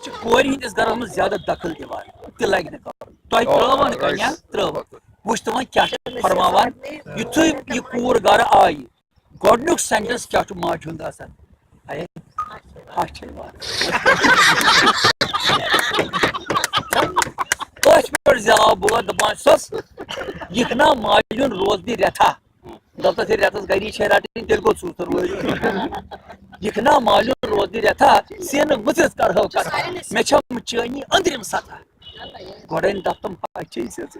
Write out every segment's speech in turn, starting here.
کورِ ہٕنٛدِس گرس منٛز زیادٕ دخل دِوان تہِ لگہِ نہٕ کرُن تۄہہِ ترٛٲوَن کَنیا ترٛٲوٕن وٕچھ تِمن کیٛاہ چھِ فرماوان یِتھُے یہِ کوٗر گرٕ آیہِ گۄڈنیُک سینٹینس کیٛاہ چھُ ماجہِ ہُنٛد آسان اے ہچھے وار أتھۍ پٮ۪ٹھ زیاو بہٕ دَپان چھُسَس یِکھ نا ماجہِ ہُنٛد روزنہِ رٮ۪تھا دَپتَس ییٚلہِ رٮ۪تَس گری چھے رَٹٕنۍ تیٚلہِ گوٚو ژوٗنٛٹھٮ۪ن وٲلۍ یِکھ نا ماجہِ ہُنٛد روزنہِ رٮ۪تھا سِنہٕ ؤژھِتھ کرہو کتھا مےٚ چھم چٲنی أنٛدرِم سطح گۄڈَے دَپ تِم ہچھے سیٚزٕے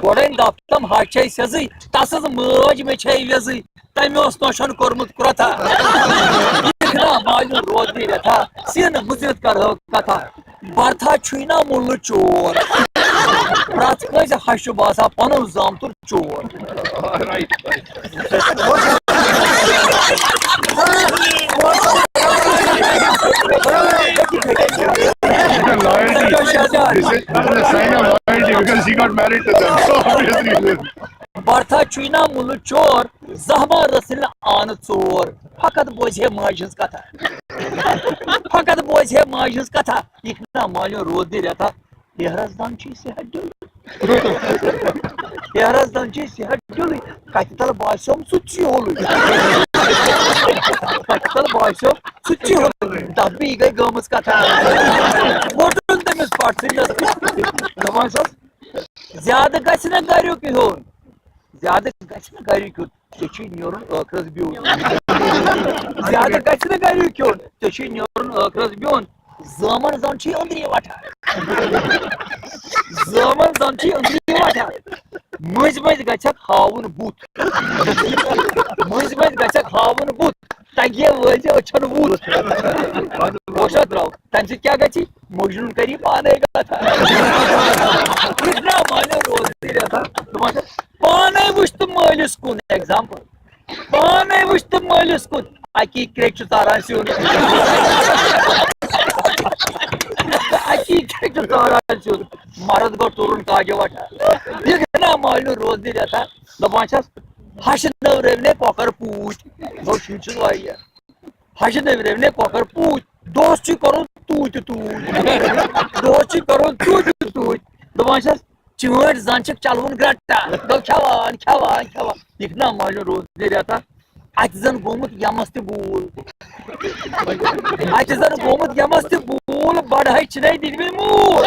گۄڈَے دَپ تِم ہچھے سیٚزٕے تسٕنٛز مٲج مےٚ چھے ویٚزٕے تٔمۍ اوس نوشن کوٚرمُت کرٛۄتھا یِکھ نا ماجہِ ہُنٛد روزنہِ رٮ۪تھا سِنہٕ ؤژھِتھ کرہو کتھا برتھا چھُے نا مُلہٕ چور پرٛٮ۪تھ کٲنٛسہِ ہشہِ چھُ باسان پنُن زامتُر چور برتھا چھُے نا مُلہٕ چور زہما رٔژھٕنۍ آنہٕ ژور فقط بوزِ ہے ماجہِ ہٕنٛز کتھا فقط بوزِ ہے ماجہِ ہٕنٛز کتھا یِکھ نا ماجہِ ہُنٛد روزنہِ رٮ۪تھا ہیرس دان چھُے صحت ڈِلٕے ہیرس دان چھُے صحت ڈِلٕے کتہِ تل باسیوم سُہ تہِ چھُے ہولُے کتہِ تل باسیوم سُہ تہِ چھُے ہولُے دپ یہِ گٔے گٔمٕژ کتھا ووٚٹُن تٔمِس پٹھ ژھٕنِس دپان چھُس زیادٕ گژھِ نہٕ گریُک ہیوٚن زیادٕ گژھِ نہٕ گریُک ہیوٚن ژےٚ چھُے نیرُن ٲخرس بیوٚن زیادٕ گژھِ نہٕ گریُک ہیوٚن ژےٚ چھُے نیرُن ٲخرس بیوٚن زٲمن زن چھُے أنٛدری وٹھان زٲمن زن چھُے أنٛدری وٹھان مٔنٛزۍ مٔنٛزۍ گژھٮ۪کھ ہاوُن بُتھ مٔنٛزۍ مٔنٛزۍ گژھٮ۪کھ ہاوُن بُتھ تگہِ وٲلۍ زِ أچھن وُتھ گوٚشا تراو تمہِ سۭتۍ کیٛاہ گژھِ مجنوٗن کری پانے کتھا روزنہِ رٮ۪تھا دپان چھِ پانے وٕچھ تہٕ مٲلِس کُن ایگزامپل پانے وٕچھ تہٕ مٲلِس کُن اکی کرٛیٚکہِ چھُ ژاران سیُن اکی کرٛیٚکہِ چھُ ژاران سیُن مرد گوٚو تُرُن کاجہِ وٹھا یِکھ نا ماجہِ ہُنٛد روزنہِ رٮ۪تھا دپان چھس ہشہِ نٔوریو کۄکر پوٗتۍ گوٚو شُرۍ چھُس واریاہ ہشہِ نٔوریو کۄکر پوٗتۍ دۄہس چھُے کرُن توٗتہِ توٗتۍ دۄہس چھُے کرُن توٗتہِ توٗتۍ دپان چھس چٲنٛٹۍ زن چھِکھ چلوُن گرٛٹا گوٚو کھٮ۪وان کھٮ۪وان کھٮ۪وان یِکھ نا ماجہِ ہُنٛد روزنہِ رٮ۪تھا اتہِ زن گوٚمُت یمس تہِ بوٗل اتہِ زن گوٚمُت یمس تہِ بوٗل بڑٕ ہچہِ چھِنَے دِتمٕتۍ موٗل